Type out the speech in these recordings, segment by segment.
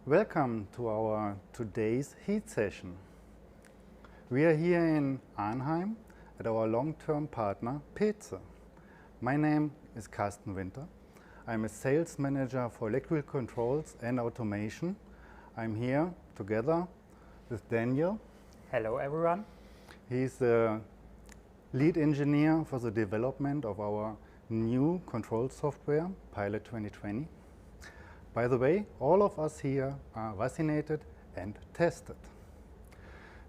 Welcome to our today's heat session. We are here in Arnhem at our long-term partner PEZE. My name is Carsten Winter. I'm a sales manager for electrical controls and automation. I'm here together with Daniel. Hello everyone. He's the lead engineer for the development of our new control software, Pilot 2020. By the way, all of us here are vaccinated and tested.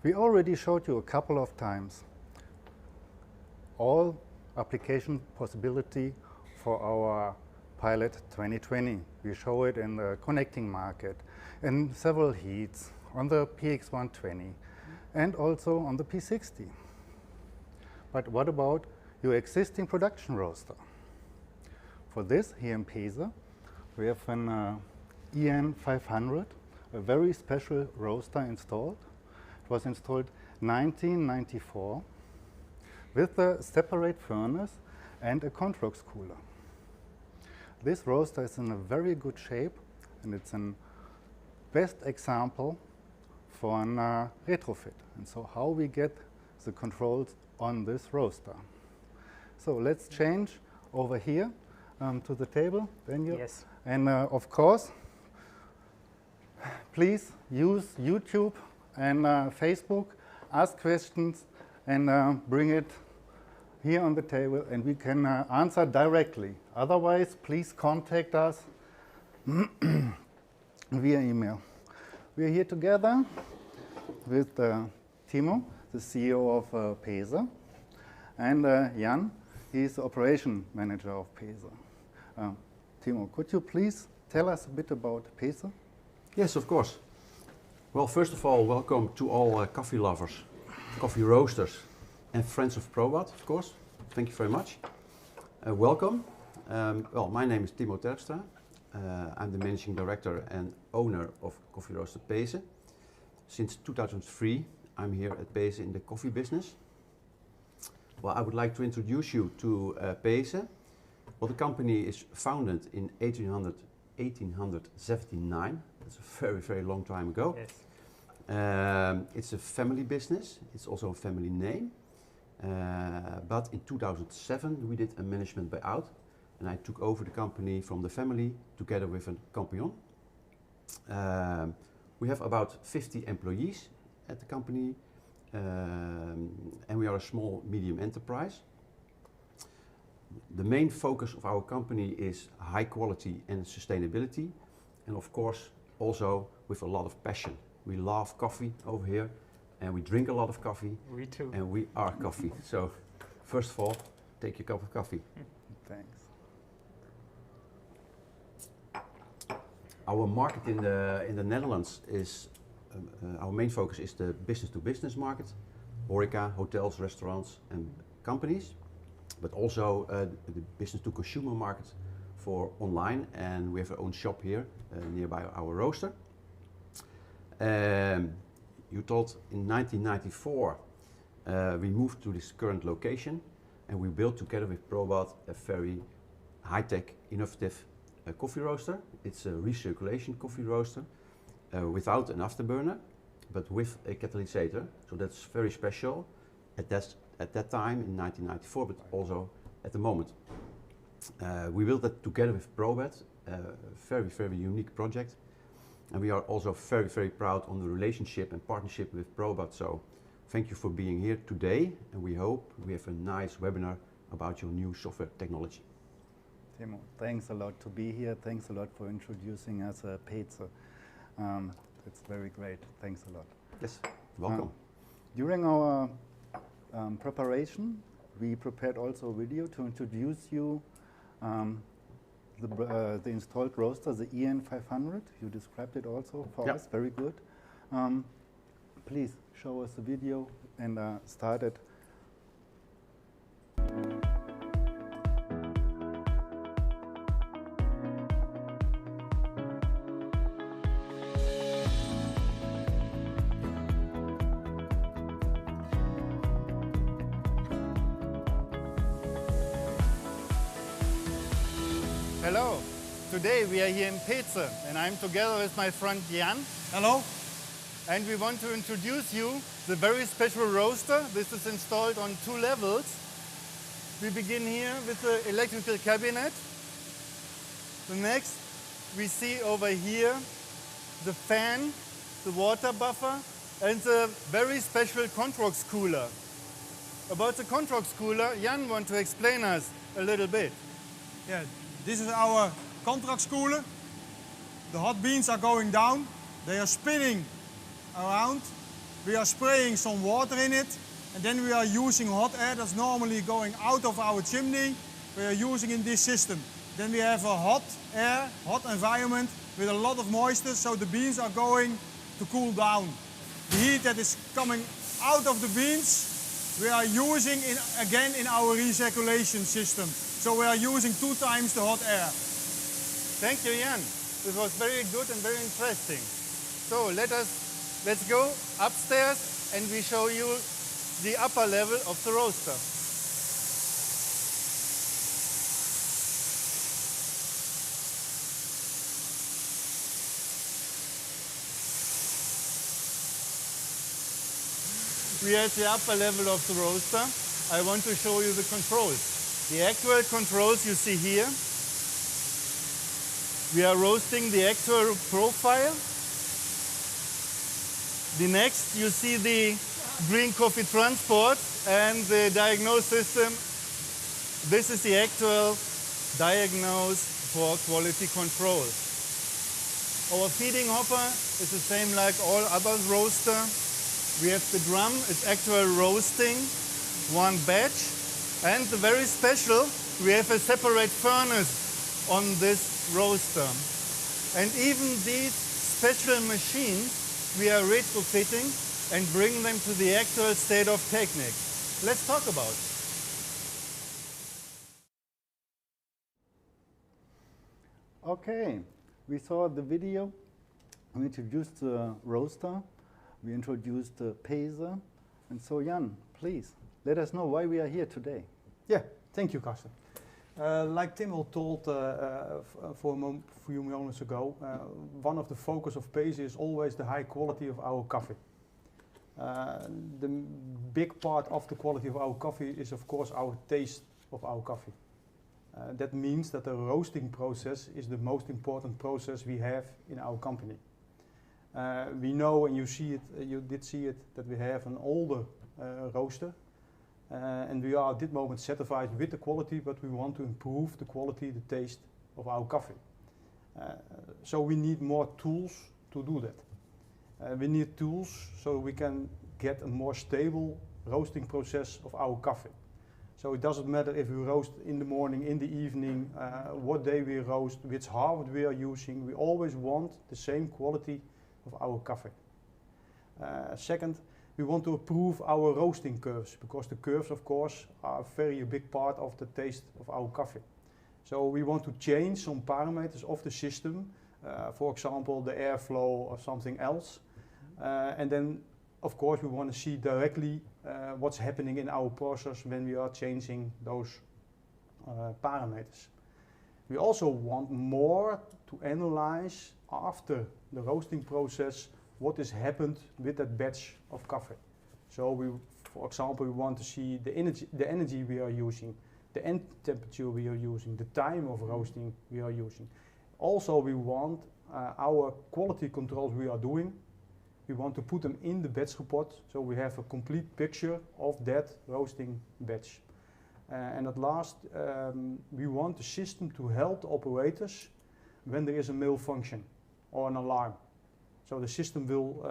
We already showed you a couple of times all application possibility for our Pilot 2020. We show it in the connecting market, in several heats, on the PX120 and also on the P60. But what about your existing production roaster? For this, here in PEZE, we have an EN500, a very special roaster installed. It was installed 1994 with a separate furnace and a Controx cooler. This roaster is in a very good shape, and it's a best example for a retrofit. And so how we get the controls on this roaster. So let's change over here to the table, Daniel. Yes. And of course, please use YouTube and Facebook, ask questions and bring it here on the table and we can answer directly. Otherwise, please contact us via email. We are here together with Timo, the CEO of PEZE, and Jan, he's the operation manager of PEZE. Timo, could you please tell us a bit about PEZE? Yes, of course. Well, first of all, welcome to all coffee lovers, coffee roasters, and friends of PROBAT, of course. Thank you very much. Welcome. Well, my name is Timo Terpstra. I'm the managing director and owner of coffee roaster PEZE. Since 2003, I'm here at PEZE in the coffee business. Well, I would like to introduce you to PEZE. Well, the company is founded in 1879. That's a very, very long time ago. Yes. It's a family business. It's also a family name. But in 2007, we did a management buyout, and I took over the company from the family together with a compagnon. We have about 50 employees at the company, and we are a small, medium enterprise. The main focus of our company is high quality and sustainability, and of course also with a lot of passion. We love coffee over here, and we drink a lot of coffee. We too. And we are coffee. So first of all, take your cup of coffee. Thanks. Our market in the Netherlands is, our main focus is the business-to-business market, horeca, hotels, restaurants and companies, but also the business-to-consumer market for online, and we have our own shop here nearby our roaster. You told in 1994 we moved to this current location, and we built together with PROBAT a very high-tech, innovative coffee roaster. It's a recirculation coffee roaster without an afterburner, but with a catalysator. So that's very special at that time in 1994, but also at the moment. We built that together with PROBAT, a very, very unique project. And we are also very, very proud on the relationship and partnership with PROBAT. So thank you for being here today, and we hope we have a nice webinar about your new software technology. Timo, thanks a lot to be here. Thanks a lot for introducing us PEZE. It's very great. Thanks a lot. Yes, welcome. During our preparation, we prepared also a video to introduce you the installed roaster, the EN500. You described it also for us, very good. Please show us the video and start it. Hello, Today we are here in Peze and I'm together with my friend Jan. Hello. And we want to introduce you the very special roaster. This is installed on 2 levels. We begin here with the electrical cabinet. The next we see over here the fan, the water buffer and the very special Controx cooler. About the Controx cooler, Jan wants to explain us a little bit. Yeah, this is our Controx cooler. The hot beans are going down. They are spinning around. We are spraying some water in it. And then we are using hot air that's normally going out of our chimney. We are using in this system. Then we have a hot air, hot environment with a lot of moisture. So the beans are going to cool down. The heat that is coming out of the beans we are using again in our recirculation system. So we are using 2 times the hot air. Thank you, Jan. This was very good and very interesting. So let's go upstairs and we show you the upper level of the roaster. We are at the upper level of the roaster. I want to show you the controls. The actual controls you see here. We are roasting the actual profile. The next you see the green coffee transport and the diagnose system. This is the actual diagnose for quality control. Our feeding hopper is the same like all other roaster. We have the drum, it's actual roasting, 1 batch. And the very special, we have a separate furnace on this roaster. And even these special machines, we are retrofitting and bring them to the actual state of technique. Let's talk about it. Okay, we saw the video. We introduced the roaster. We introduced the Peze. And so Jan, please, let us know why we are here today. Yeah, thank you, Karsten. Like Tim told for a few moments ago, one of the focus of Peze is always the high quality of our coffee. The big part of the quality of our coffee is, of course, our taste of our coffee. That means that the roasting process is the most important process we have in our company. We know, and you see it, you did see it, that we have an older roaster. And we are at this moment satisfied with the quality, but we want to improve the quality, the taste of our coffee. So we need more tools to do that. We need tools so we can get a more stable roasting process of our coffee. So it doesn't matter if we roast in the morning, in the evening, what day we roast, which harvest we are using. We always want the same quality of our coffee. Second, we want to improve our roasting curves because the curves, of course, are a big part of the taste of our coffee. So we want to change some parameters of the system, for example, the airflow or something else. And then, of course, we want to see directly what's happening in our process when we are changing those parameters. We also want more to analyze after the roasting process what has happened with that batch of coffee. So we, for example, we want to see the energy we are using, the end temperature we are using, the time of roasting we are using. Also, we want our quality controls we are doing, we want to put them in the batch report so we have a complete picture of that roasting batch. And at last, we want the system to help the operators when there is a malfunction or an alarm. So the system will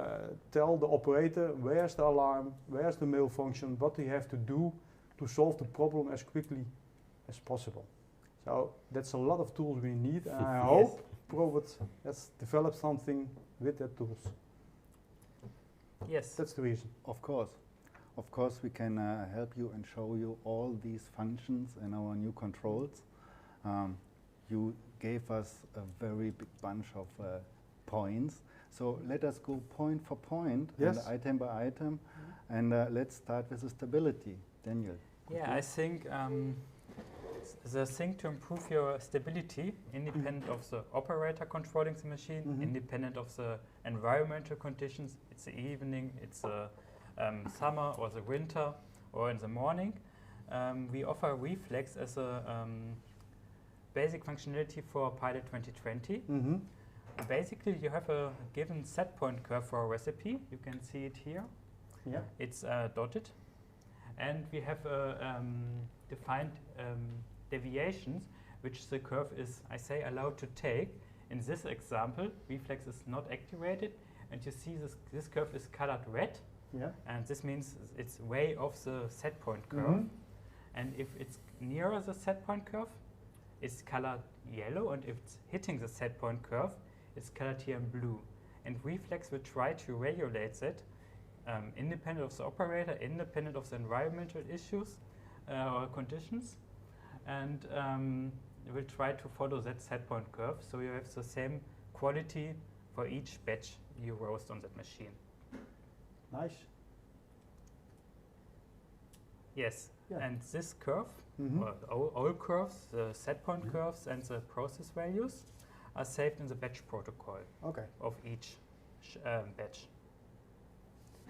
tell the operator where's the alarm, where's the malfunction, what they have to do to solve the problem as quickly as possible. So that's a lot of tools we need, and I hope PROBAT has developed something with that tools. Yes. That's the reason. Of course. Of course, we can help you and show you all these functions in our new controls. You gave us a very big bunch of points. So let us go point for point and item by item. And let's start with the stability. Daniel. Yeah, I think the thing to improve your stability, independent of the operator controlling the machine, independent of the environmental conditions. It's the evening, it's the summer or the winter or in the morning. We offer reflex as a basic functionality for Pilot 2020. Basically, you have a given set point curve for a recipe. You can see it here. Yeah. It's dotted. And we have defined deviations which the curve is, I say, allowed to take. In this example, reflex is not activated, and you see this curve is colored red. Yeah. And this means it's way off the set point curve. And if it's nearer the set point curve, it's colored yellow, and if it's hitting the set point curve, it's colored here in blue. And reflex will try to regulate that independent of the operator, independent of the environmental issues or conditions, and it will try to follow that set point curve, so you have the same quality for each batch you roast on that machine. Nice. Yes, Yeah. and this curve, or all curves, the set point curves and the process values, are saved in the batch protocol of each batch.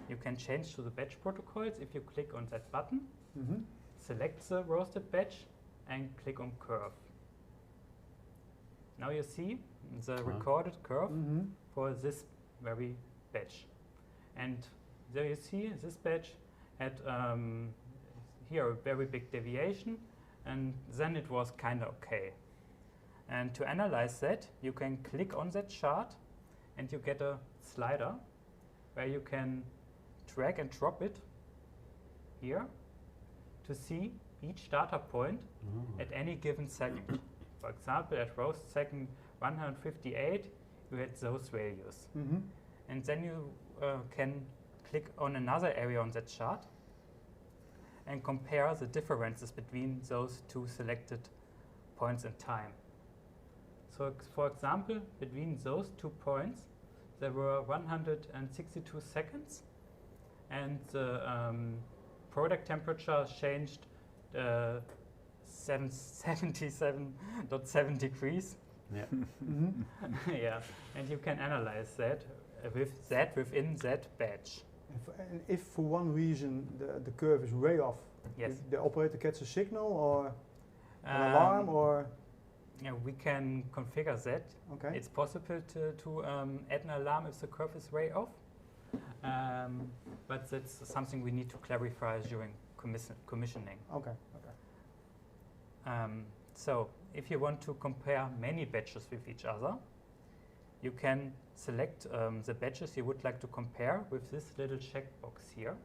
You can change to the batch protocols if you click on that button, select the roasted batch, and click on curve. Now you see the recorded curve for this very batch. And there you see this batch had here a very big deviation, and then it was kind of okay. And to analyze that, you can click on that chart, and you get a slider where you can drag and drop it here to see each data point at any given second. For example, at roast second 158, you had those values. And then you can click on another area on that chart and compare the differences between those two selected points in time. So, for example, between those 2 points, there were 162 seconds, and the product temperature changed 77.7 degrees. Yeah. Yeah, and you can analyze that within that batch. And if for one reason the curve is way off, Yes. the operator gets a signal or an alarm, or Yeah, we can configure that. It's possible to add an alarm if the curve is way off, but that's something we need to clarify during commissioning. So if you want to compare many batches with each other, you can select the batches you would like to compare with this little checkbox here.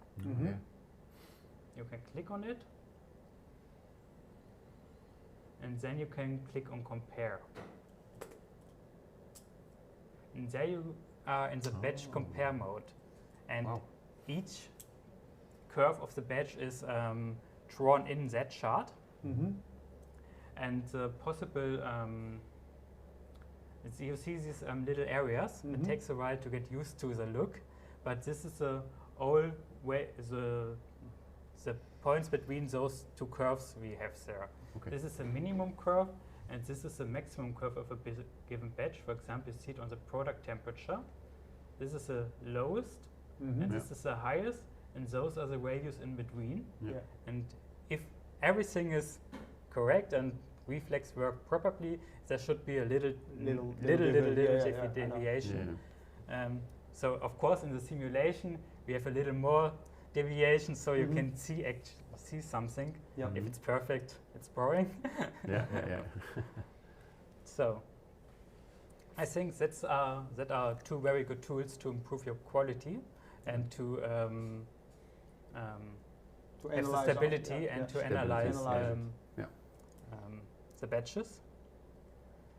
You can click on it, and then you can click on compare. And there you are in the batch compare mode. And each curve of the batch is drawn in that chart. And the possible, you see these little areas. It takes a while to get used to the look, but this is the whole way, the points between those two curves we have there. This is the minimum curve, and this is the maximum curve of a given batch. For example, you see it on the product temperature. This is the lowest, and this is the highest, and those are the values in between. And if everything is correct and reflex work properly, there should be a little deviation. So of course in the simulation we have a little more deviation, so you can see something. If it's perfect, it's boring. So I think that are two very good tools to improve your quality and to have the stability and to analyze the batches.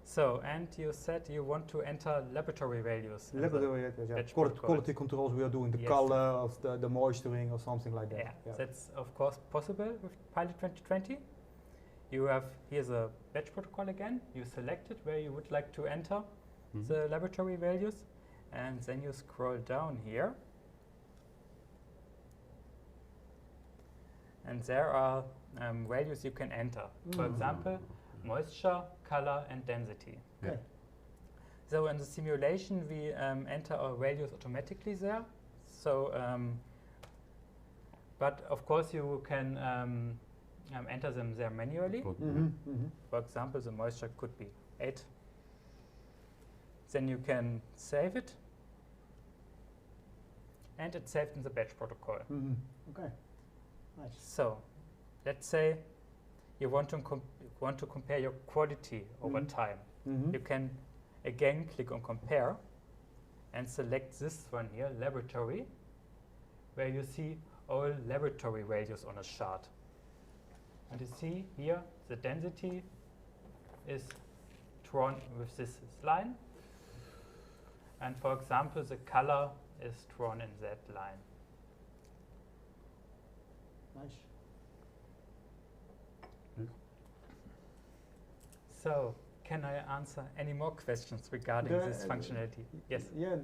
So, and you said you want to enter laboratory values. Quality controls we are doing, the color of the moisturing or something like that. That's of course possible with Pilot 2020. You have, here's a batch protocol again. You select it where you would like to enter the laboratory values, and then you scroll down here. and there are values you can enter. For example, moisture, color, and density. Okay. So in the simulation, we enter our values automatically there. So, but of course you can enter them there manually. For example, the moisture could be 8. Then you can save it, and it's saved in the batch protocol. Okay, nice. So, let's say you want to compare your quality over time. You can again click on compare and select this one here, laboratory, where you see all laboratory values on a chart. And you see here the density is drawn with this line, and for example the color is drawn in that line. Nice. So, can I answer any more questions regarding this functionality? Yes. Yeah,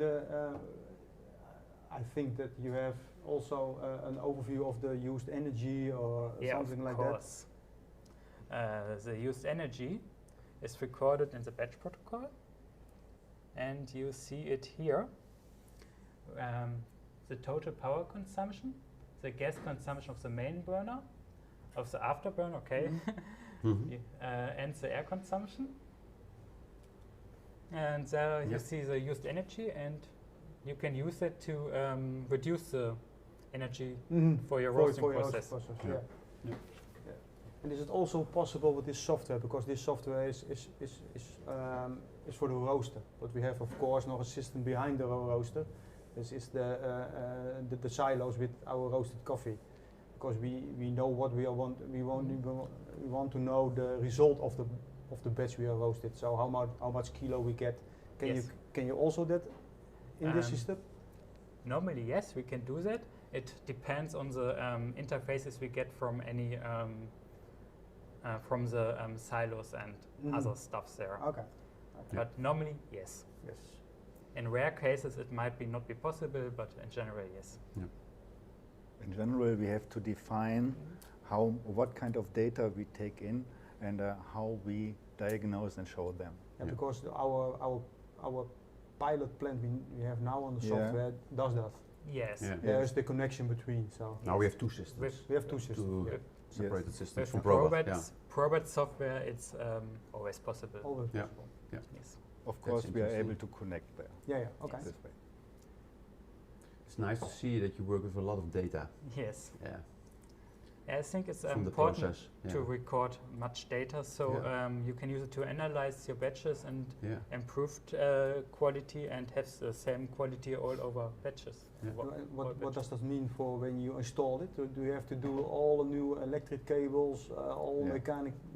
I think that you have also an overview of the used energy or something like that. Of course. The used energy is recorded in the batch protocol, and you see it here. The total power consumption, the gas consumption of the main burner, of the afterburner, okay, and the air consumption. And there you see the used energy, and you can use it to reduce the energy for your roasting process. Yeah. And is it also possible with this software, because this software is for the roaster, but we have of course nog a system behind the roaster. This is the silos with our roasted coffee, because we know what we want. We want to know the result of the batch we are roasted. So how much kilo we get. Can you also that in this system? Normally, yes, we can do that. It depends on the interfaces we get from any from the silos and other stuffs there. Okay. But normally, yes. Yes. In rare cases, it might not be possible, but in general, yes. In general, we have to define what kind of data we take in and how we diagnose and show them. Because our pilot plant we have now on the software does that. Yes. There's the connection between. So now we have two systems. We have two systems. Two separated systems from PROBAT. PROBAT software, it's always possible. Always possible. Yes. Of course, we are able to connect there. Okay. This way. It's nice to see that you work with a lot of data. Yes. Yeah. I think it's From the important process, to record much data, so you can use it to analyze your batches and improve quality and have the same quality all over batches. What does that mean for when you install it? Do you have to do all the new electric cables, all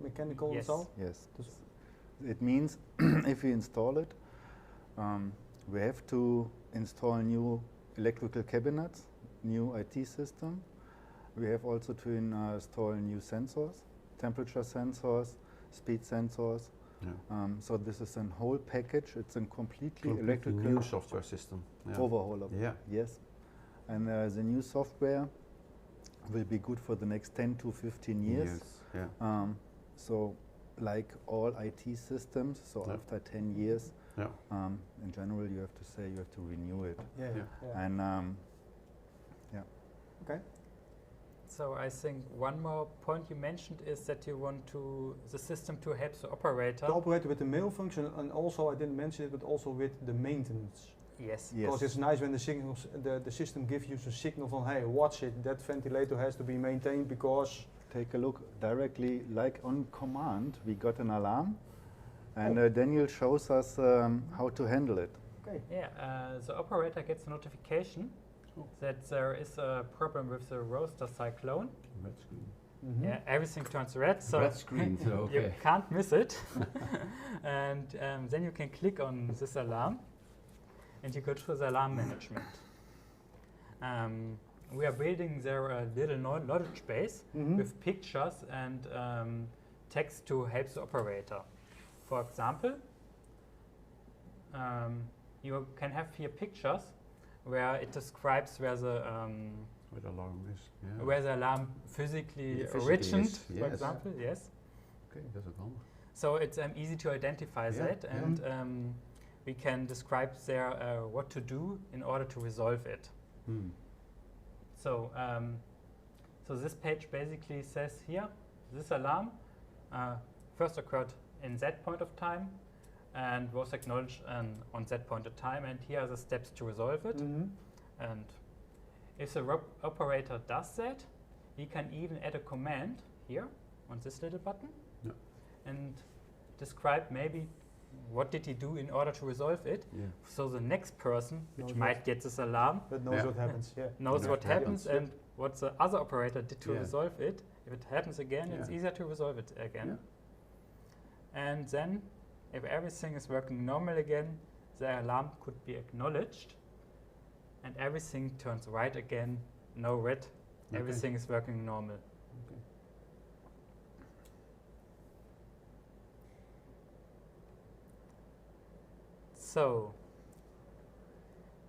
mechanical and so? Yes. It means if we install it, we have to install new electrical cabinets, new IT system. We have also to install new sensors, temperature sensors, speed sensors. So this is a whole package. It's a completely electrical new software system. Overhaul of it. Yes. And the new software will be good for the next 10 to 15 years. So like all IT systems, so after 10 years, in general you have to say you have to renew it. And Okay. So I think one more point you mentioned is that you want the system to help the operator. The operator with the mail function, and also I didn't mention it, but also with the maintenance. Yes. Because it's nice when the system gives you a signal from, hey, watch it, that ventilator has to be maintained because... Take a look directly, like on command, we got an alarm, and Daniel shows us how to handle it. Okay. The operator gets a notification that there is a problem with the roaster cyclone. Red screen. Everything turns red, so red screen, you can't miss it. And then you can click on this alarm, and you go to the alarm management. We are building there a little knowledge base with pictures and text to help the operator. For example, you can have here pictures where it describes where the Where the alarm is. Yeah. where the alarm physically Yeah, physically origined, is, for yes. example, yes. Okay, dat is ook handig. So it's easy to identify Yeah, that, yeah. and we can describe there what to do in order to resolve it. So, so this page basically says here, this alarm first occurred in that point of time and was acknowledged on that point of time, and here are the steps to resolve it. And if the operator does that, he can even add a command here on this little button and describe maybe what did he do in order to resolve it. So the next person, which might get this alarm, That knows what happens. knows what happens and what the other operator did to Yeah. resolve it. If it happens again, it's Yeah. easier to resolve it again. And then, if everything is working normal again, the alarm could be acknowledged and everything turns right again, no red, everything is working normal. Okay. So,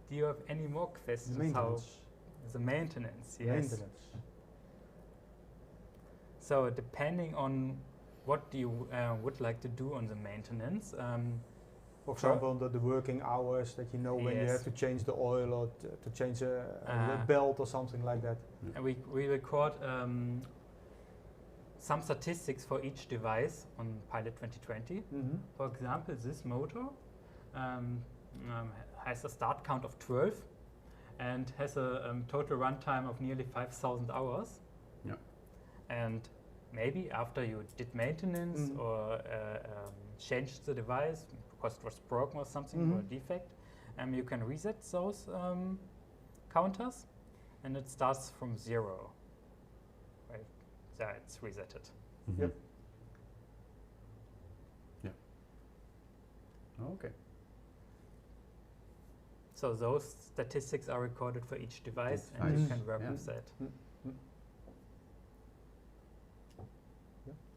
do you have any more questions? Maintenance. The maintenance, yes. Maintenance. So, depending on what you would like to do on the maintenance, For example, the working hours that you know when you Yes. have to change the oil or to change the belt or something like that. and we record some statistics for each device on Pilot 2020. For example, this motor has a start count of 12 and has a total runtime of nearly 5,000 hours. Yeah. And maybe after you did maintenance or changed the device because it was broken or something or a defect, you can reset those counters and it starts from 0. Right? There it's resetted. Yep. Okay. So those statistics are recorded for each device Each and you device, can work yeah. with that.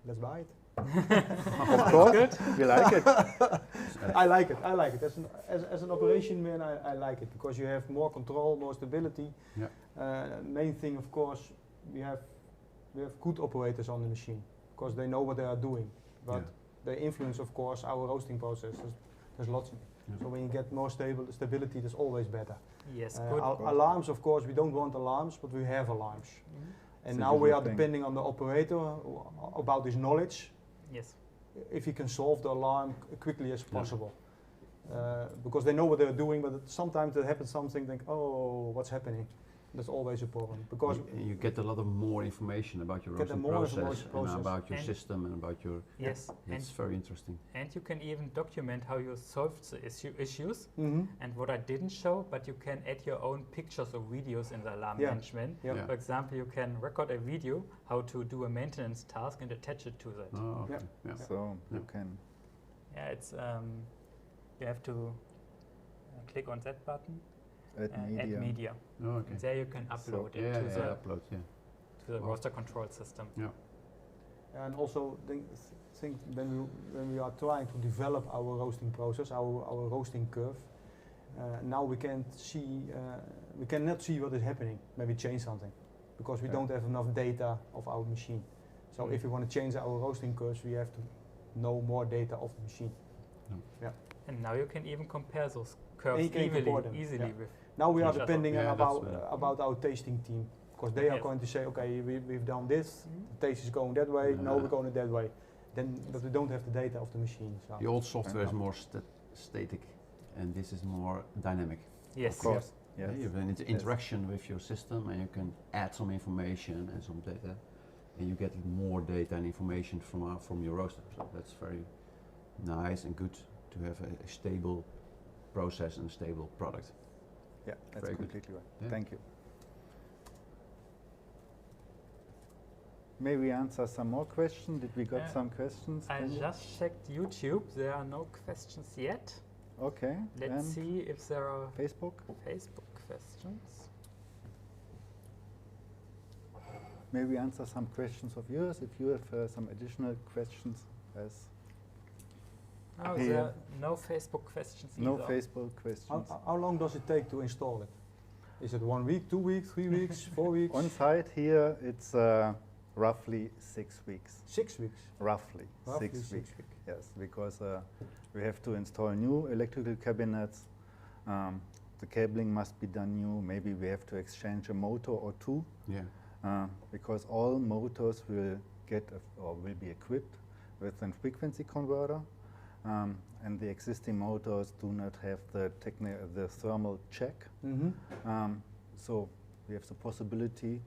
Let's buy it. Of course, we like it. I like it. I like it. As an operation man, I like it because you have more control, more stability. Main thing, of course, we have good operators on the machine because they know what they are doing. But they influence, of course, our roasting process. There's lots. So when you get more stability, that's always better. Yes, good. Alarms, of course, we don't want alarms, but we have alarms. And It's a now we are different thing. depending on the operator about his knowledge. Yes. If he can solve the alarm quickly as possible. Because they know what they're doing, but sometimes there happens something, think, oh, what's happening? That's always a problem. Because you get a lot of more information about your roasting process and about your system and about your... Yes. It's very interesting. And you can even document how you solved the issues. Mhm. And what I didn't show, but you can add your own pictures or videos in the alarm management. Yeah. For example, you can record a video how to do a maintenance task and attach it to that. Oh, okay. Yeah. So you can. Yeah, it's you have to click on that button. Add media. Add media. Oh, okay. And there you can upload it Yeah, to the upload, to the roaster control system. And also think when we are trying to develop our roasting process, our roasting curve, now we cannot see what is happening when we change something because we don't have enough data of our machine. So if we want to change our roasting curves, we have to know more data of the machine. And now you can even compare those And curves you can compare them, easily with. Now we are Each other. depending Yeah, about our tasting team because they are Yes. going to say, okay, we've done this, the taste is going that way, no, we're going that way. Then, but we don't have the data of the machine. So. The old software is more static and this is more dynamic. Yes. Of course. Yeah, Yes. you have an interaction with your system and you can add some information and some data and you get more data and information from your roaster. So that's very nice and good to have a stable process and a stable product. Yeah, that's Very good. completely right. Yeah. Thank you. May we answer some more questions? Did we got some questions? I Daniel? just checked YouTube. There are no questions yet. Okay. Let's and see if there are Facebook? Facebook questions. May we answer some questions of yours if you have some additional questions as Oh, Yeah. there are no Facebook questions no either. Facebook questions. How long does it take to install it? Is it 1 week, 2 weeks, 3 weeks, 4 weeks? On site here, it's roughly 6 weeks. 6 weeks. Roughly, Roughly 6 6 weeks. weeks. Yes, because we have to install new electrical cabinets. The cabling must be done new. Maybe we have to exchange a motor or two. Yeah. Because all motors will will be equipped with a frequency converter, and the existing motors do not have the thermal check. So we have the possibility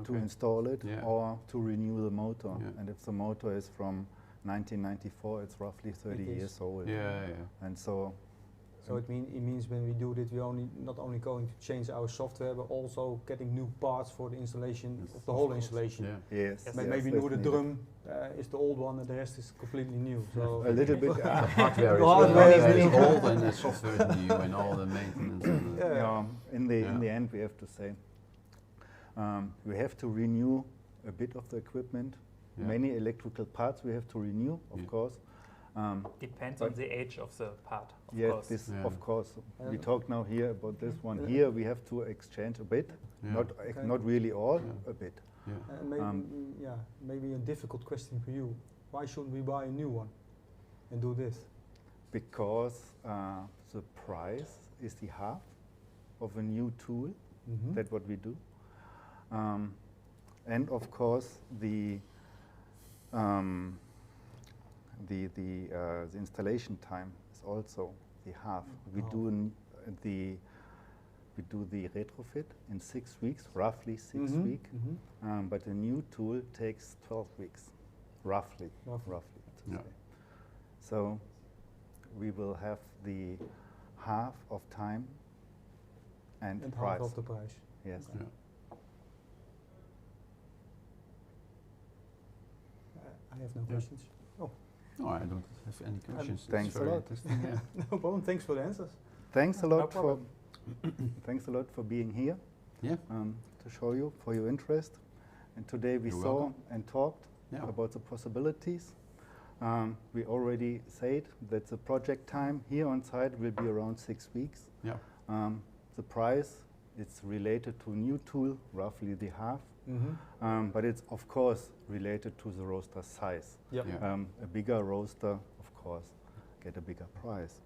to install it or to renew the motor. Yeah. And if the motor is from 1994, it's roughly 30 years old. Yeah. And so it means when we do this, we not only going to change our software, but also getting new parts for the installation of the whole installation. Yeah. yes, Yes. Maybe that's new the needed. drum is the old one, and the rest is completely new. So A little bit. The hardware The hardware is is old and the software is new and all the maintenance. And In the end, we have to say we have to renew a bit of the equipment. Yeah. Many electrical parts we have to renew, of Yeah. course. Depends But on the age of the part, of Yes, course. this Yeah. of course. We talk now here about this one. Yeah. Here we have to exchange a bit, Yeah. not really all, Yeah. a bit. Yeah. Maybe a difficult question for you. Why shouldn't we buy a new one and do this? Because the price is the half of a new tool. That's what we do. And of course the installation time is also the half. We do the retrofit in 6 weeks, roughly 6 weeks. But the new tool takes 12 weeks, roughly. To Yeah. say. So we will have the half of time and, And price. half of the price. Yes. Yeah. I have no Yeah. questions. No, I don't have any questions. thanks It's a very lot. interesting, yeah. No problem. Thanks for the answers. Thanks a No lot for problem. thanks a lot for being here. Yeah. To show you for your interest. And today we You're saw welcome. and talked Yeah. about the possibilities. We already said that the project time here on site will be around 6 weeks. Yeah. The price it's related to new tool, roughly the half. But it's of course related to the roaster size. Yep. Yeah. A bigger roaster, of course, get a bigger price.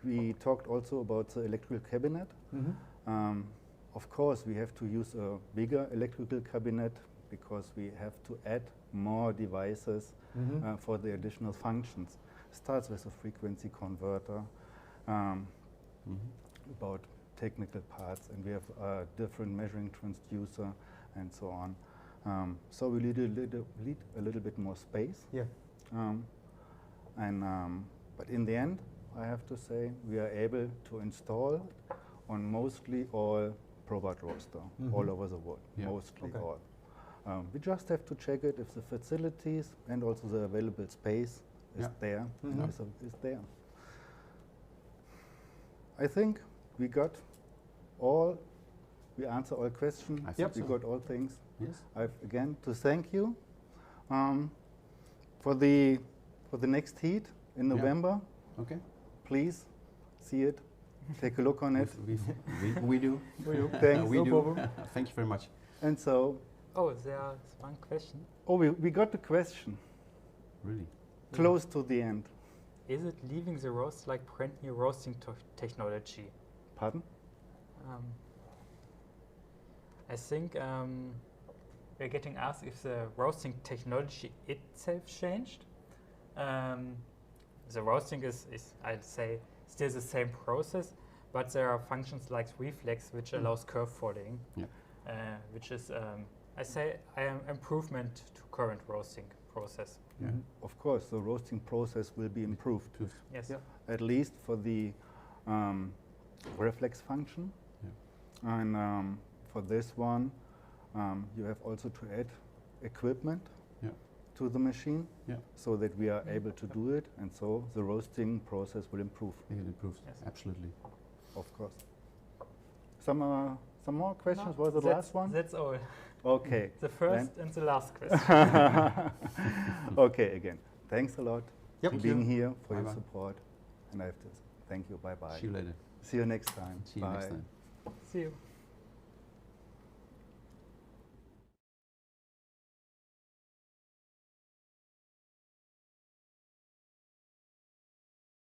We talked also about the electrical cabinet. Of course, we have to use a bigger electrical cabinet because we have to add more devices for the additional functions. Starts with a frequency converter, about technical parts, and we have a different measuring transducer and so on. So we need a little bit more space. Yeah. But in the end, I have to say we are able to install on mostly all PROBAT roaster all over the world, Yeah. mostly Okay. all. We just have to check it if the facilities and also the available space is Yeah. there. Mhm. Is there. I think we answer all questions. I think We so. got all things. Yes. I've again to thank you for the next heat in Yeah. November. Okay. Please see it, take a look on it, We do. Thanks, We no do. problem. Thank you very much. and so. Oh, there's one question. Oh, we got the question Really. close to the end. Is it leaving the roast like brand new roasting technology? Pardon? I think we're getting asked if the roasting technology itself changed. The roasting is, I'd say, still the same process, but there are functions like reflex, which allows curve folding, Yeah. which is, I say, an improvement to current roasting process. Yeah. Of course, the roasting process will be improved, Yes. Yeah. at least for the reflex function. Yeah. And for this one, you have also to add equipment Yeah. to the machine, Yeah. so that we are able to do it, and so the roasting process will improve, It improves. Yes. Absolutely. of course. Some more questions? No, Was the that's- last one? That's all. Okay. The first and the last question. Okay, again, thanks a lot Yep. for being here, for your Bye-bye. support, and I have to Thank you. Bye bye. See you later. See you next time. See you next time. See you.